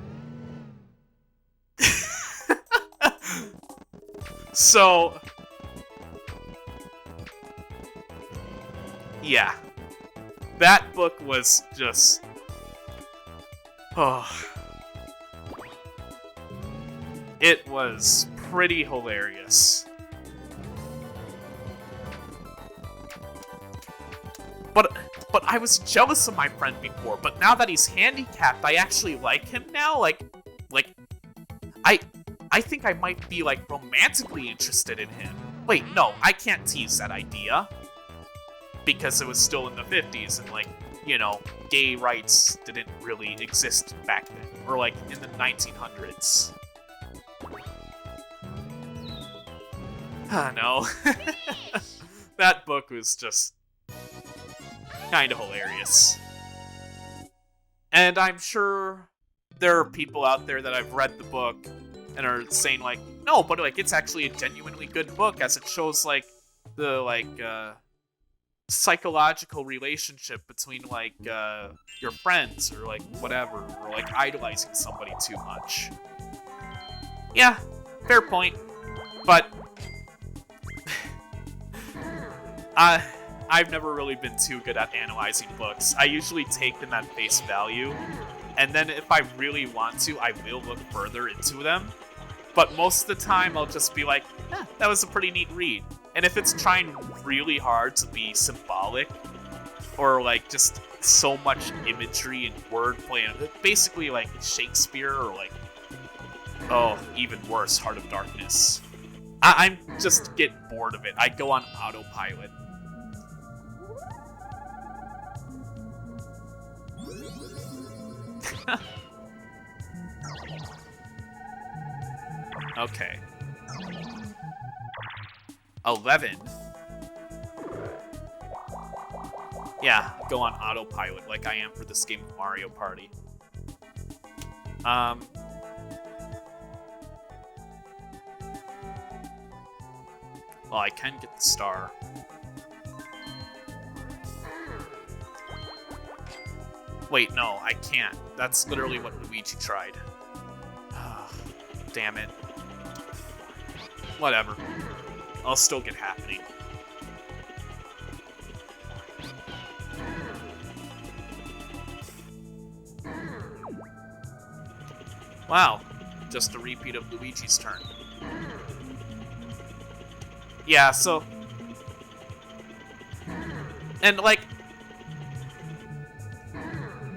So, yeah. That book was just... oh... it was pretty hilarious. But I was jealous of my friend before, but now that he's handicapped, I actually like him now. Like, I think I might be, like, romantically interested in him. Wait, no, I can't tease that idea. Because it was still in the 50s, and, like, you know, gay rights didn't really exist back then. Or, like, in the 1900s. No. That book was just kind of hilarious. And I'm sure there are people out there that have read the book and are saying, like, no, but, like, it's actually a genuinely good book, as it shows, like, the, like, psychological relationship between, like, your friends, or, like, whatever, or, like, idolizing somebody too much. Yeah, fair point. But I've never really been too good at analyzing books. I usually take them at face value, and then if I really want to, I will look further into them. But most of the time, I'll just be like, that was a pretty neat read. And if it's trying really hard to be symbolic, or, like, just so much imagery and wordplay, basically like Shakespeare, or, like, oh, even worse, Heart of Darkness, I'm just get bored of it. I go on autopilot. Okay. 11. Yeah, go on autopilot like I am for this game of Mario Party. Well, I can get the star. Wait, no, I can't. That's literally what Luigi tried. Damn it. Whatever. I'll still get happening. Wow, just a repeat of Luigi's turn. Yeah, so... And, like...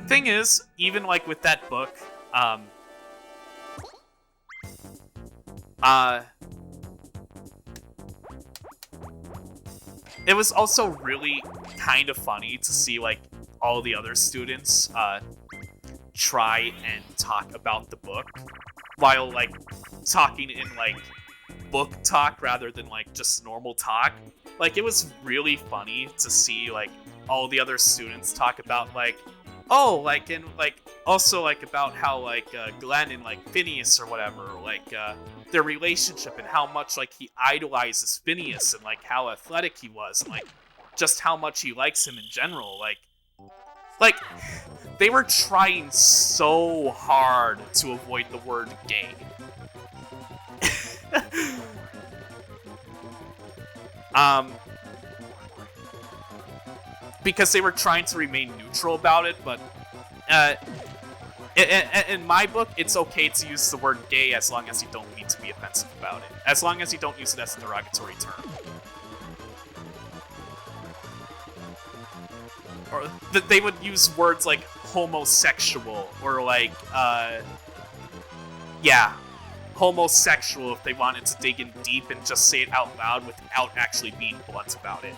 Thing is, even, like, with that book, it was also really kind of funny to see, like, all the other students, try and talk about the book while, like, talking in, like, book talk rather than, like, just normal talk. Like, it was really funny to see, like, all the other students talk about, like, oh, like, and, like, also, like, about how, like, Glenn and, like, Phineas or whatever, like, their relationship and how much, like, he idolizes Phineas and, like, how athletic he was and, like, just how much he likes him in general. Like, they were trying so hard to avoid the word gay. Because they were trying to remain neutral about it, but in my book, it's okay to use the word gay as long as you don't mean to be offensive about it. As long as you don't use it as a derogatory term. Or they would use words like homosexual or like, yeah, homosexual if they wanted to dig in deep and just say it out loud without actually being blunt about it.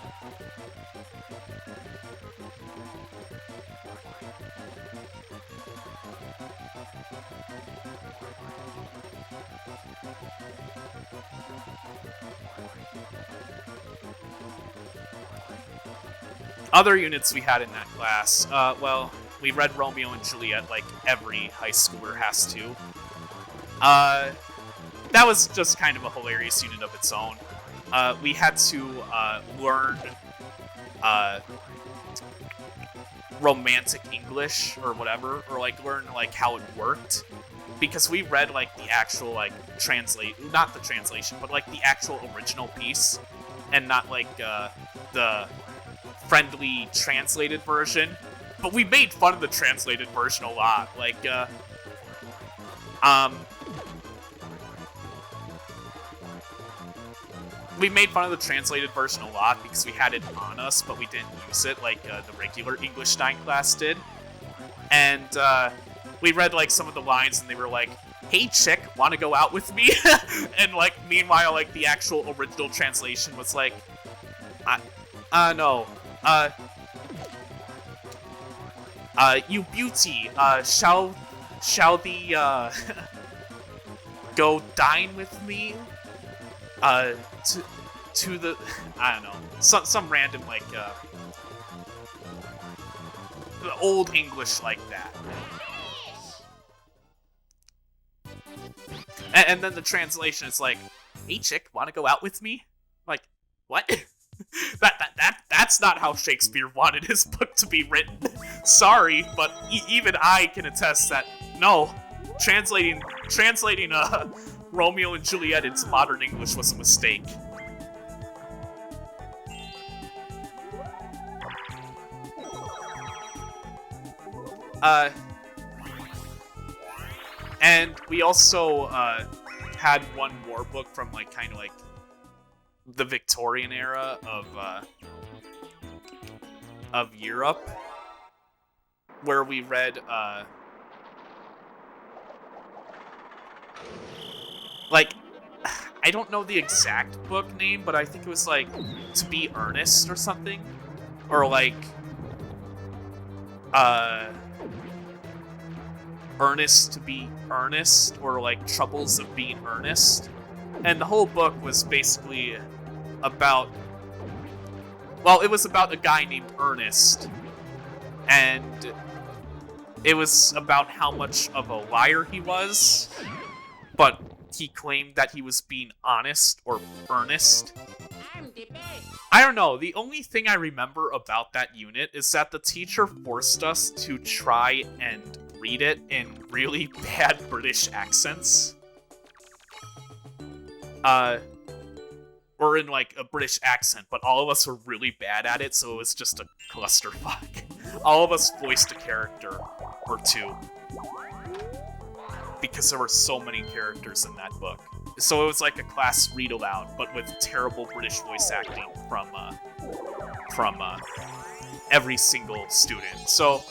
Other units we had in that class, well, we read Romeo and Juliet like every high schooler has to. That was just kind of a hilarious unit of its own. We had to learn romantic English or whatever, or like learn like how it worked, because we read like the actual like not the translation, but like the actual original piece, and not like the friendly translated version. But we made fun of the translated version a lot. Like, we made fun of the translated version a lot because we had it on us, but we didn't use it like the regular English 9 class did. And we read like some of the lines and they were like, "Hey chick, wanna go out with me?" And like, meanwhile, like the actual original translation was like, no. You beauty, shall thee, go dine with me? To the, I don't know, some random, like, old English like that. And then the translation is like, "Hey chick, wanna go out with me?" Like, what? That's not how Shakespeare wanted his book to be written. Sorry, but even I can attest that no, translating Romeo and Juliet into modern English was a mistake. And we also had one war book from like kind of like the Victorian era of Europe, where we read like, I don't know the exact book name, but I think it was like To Be Earnest or something, or like Earnest to Be Earnest, or like Troubles of Being Earnest. And the whole book was basically about, well, it was about a guy named Ernest, and it was about how much of a liar he was, but he claimed that he was being honest or earnest. I don't know, the only thing I remember about that unit is that the teacher forced us to try and read it in really bad British accents. Or in like a British accent, but all of us were really bad at it, so it was just a clusterfuck. All of us voiced a character or two. because there were so many characters in that book. So it was like a class read aloud, but with terrible British voice acting from every single student. So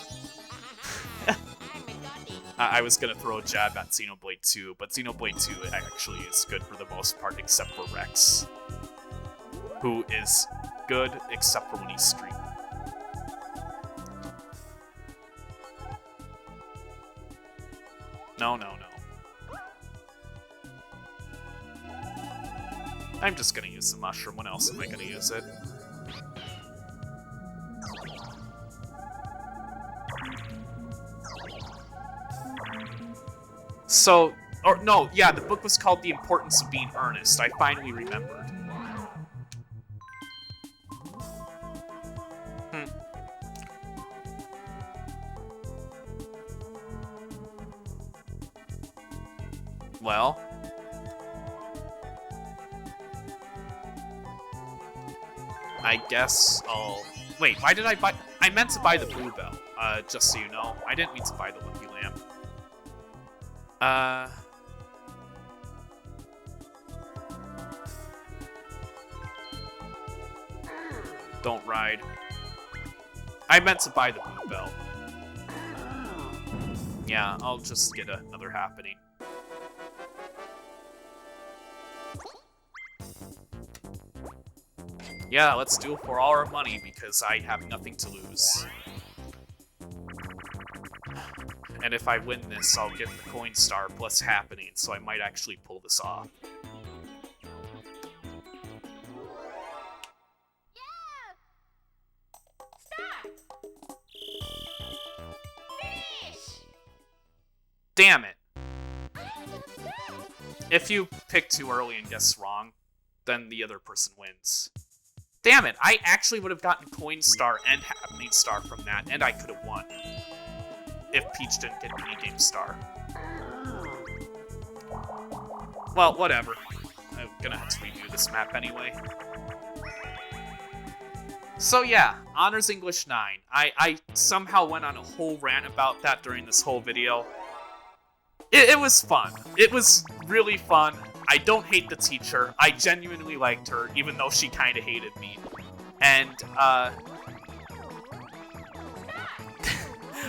I was gonna throw a jab at Xenoblade 2, but Xenoblade 2 actually is good for the most part, except for Rex, who is good except for when he's streaming. No. I'm just gonna use the mushroom. When else am I gonna use it? So, or no, yeah, the book was called The Importance of Being Earnest. I finally remembered. Well, I guess I'll... Wait, why did I buy... I meant to buy the Bluebell, just so you know. I didn't mean to buy the Lucky Lamp. Don't ride. I meant to buy the Bluebell. Yeah, I'll just get another happening. Yeah, let's do it for all our money, because I have nothing to lose. And if I win this, I'll get the coin star plus happening, so I might actually pull this off. Yeah! Start! Finish! Damn it! If you pick too early and guess wrong, then the other person wins. Damn it, I actually would have gotten coin star and happening star from that, and I could have won. If Peach didn't get minigame star. Well, whatever. I'm gonna have to review this map anyway. So yeah, Honors English 9. I somehow went on a whole rant about that during this whole video. It was fun. It was really fun. I don't hate the teacher. I genuinely liked her, even though she kind of hated me. And,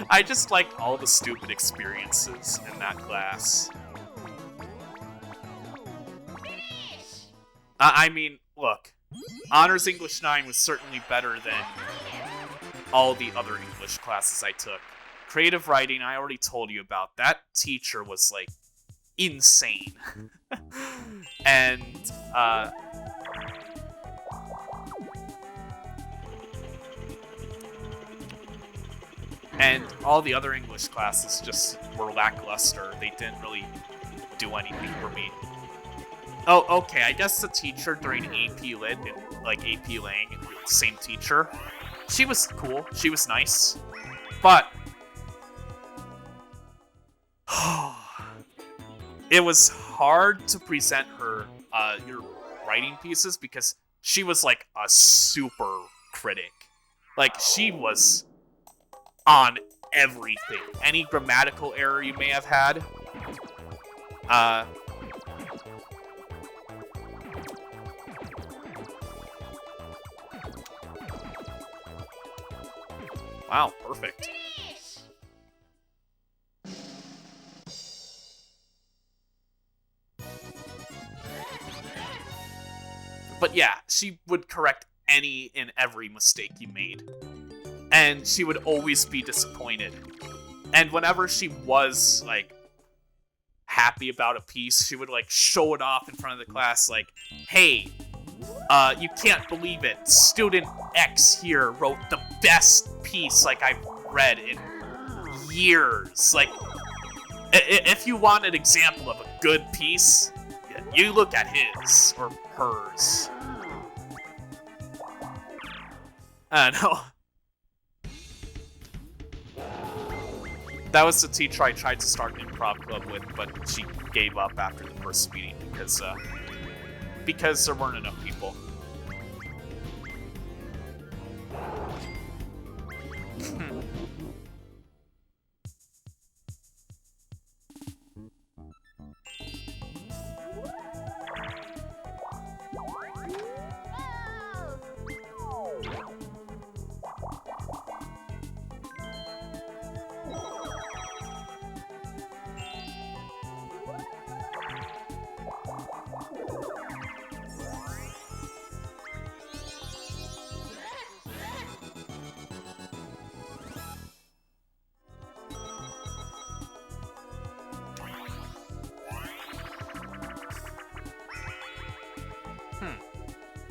I just liked all the stupid experiences in that class. I mean, look. Honors English 9 was certainly better than all the other English classes I took. Creative writing, I already told you about. That teacher was, like, insane. And, and all the other English classes just were lackluster. They didn't really do anything for me. Oh, okay, I guess the teacher during AP Lit, like AP Lang, same teacher. She was cool, she was nice. But it was hard to present her your writing pieces because she was like a super critic. Like, she was on everything. Any grammatical error you may have had. Wow, perfect. But yeah, she would correct any and every mistake you made. And she would always be disappointed. And whenever she was, like, happy about a piece, she would, like, show it off in front of the class, like, hey, you can't believe it. Student X here wrote the best piece, like, I've read in years. Like, if you want an example of a good piece, you look at his, or hers. I don't know. That was the teacher I tried to start an improv club with, but she gave up after the first meeting because there weren't enough people.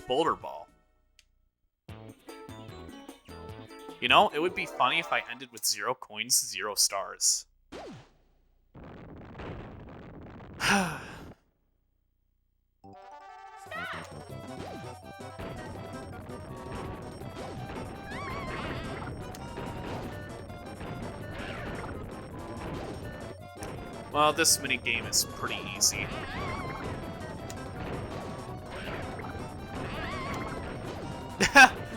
Boulder Ball. You know, it would be funny if I ended with 0 coins, 0 stars. Well, this minigame is pretty easy.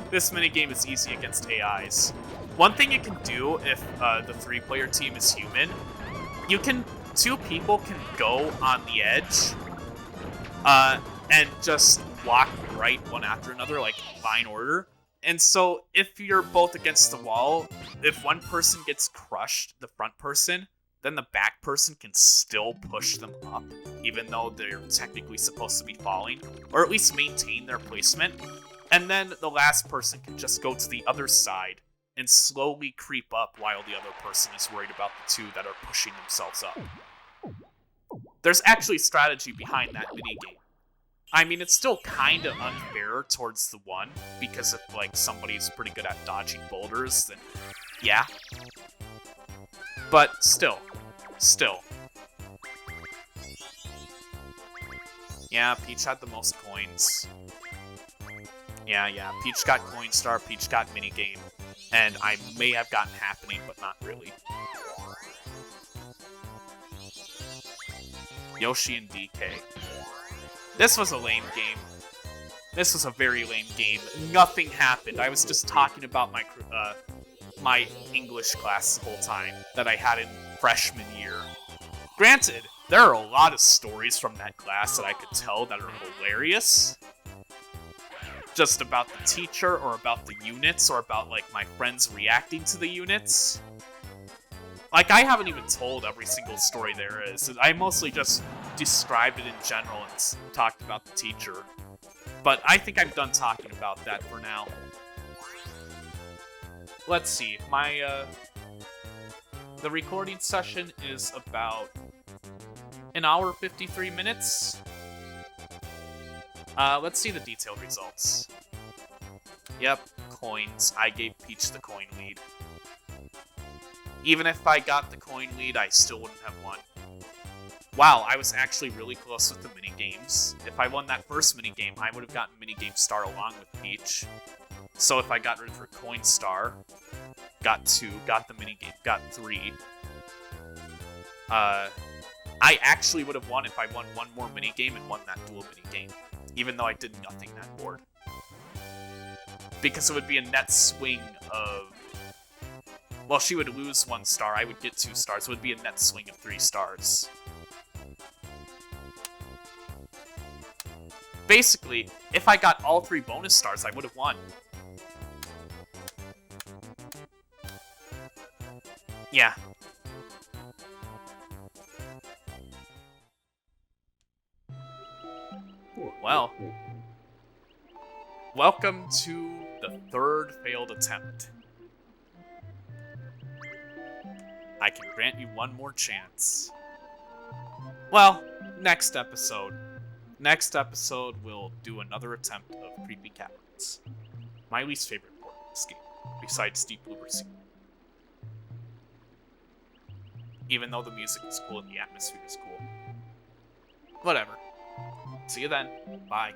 This minigame is easy against AIs. One thing you can do if the 3-player team is human, two people can go on the edge and just walk right one after another, like line order. And so if you're both against the wall, if one person gets crushed, the front person, then the back person can still push them up, even though they're technically supposed to be falling, or at least maintain their placement. And then the last person can just go to the other side and slowly creep up while the other person is worried about the two that are pushing themselves up. There's actually strategy behind that minigame. I mean, it's still kind of unfair towards the one, because if, like, somebody's pretty good at dodging boulders, then yeah. But still. Yeah, Peach had the most coins. Yeah, Peach got Coin Star, Peach got Minigame, and I may have gotten Happening, but not really. Yoshi and DK. This was a lame game. This was a very lame game. Nothing happened. I was just talking about my English class the whole time that I had in freshman year. Granted, there are a lot of stories from that class that I could tell that are hilarious. Just about the teacher, or about the units, or about, like, my friends reacting to the units. Like, I haven't even told every single story there is. I mostly just described it in general and talked about the teacher. But I think I'm done talking about that for now. Let's see, the recording session is about an hour 53 minutes. Let's see the detailed results. Yep, coins. I gave Peach the coin lead. Even if I got the coin lead, I still wouldn't have won. Wow, I was actually really close with the minigames. If I won that first minigame, I would have gotten minigame star along with Peach. So if I got rid of her coin star, got 2, got the minigame, got 3. I actually would have won if I won one more minigame and won that dual minigame, even though I did nothing that board. Because it would be a net swing of... Well, she would lose 1 star, I would get 2 stars. It would be a net swing of 3 stars. Basically, if I got all 3 bonus stars, I would have won. Yeah. Well. Welcome to the 3rd failed attempt. I can grant you 1 more chance. Well, next episode. Next episode, we'll do another attempt of Creepy Caverns. My least favorite part of this game, besides Deep Blue Sea. Even though the music is cool and the atmosphere is cool. Whatever. See you then. Bye.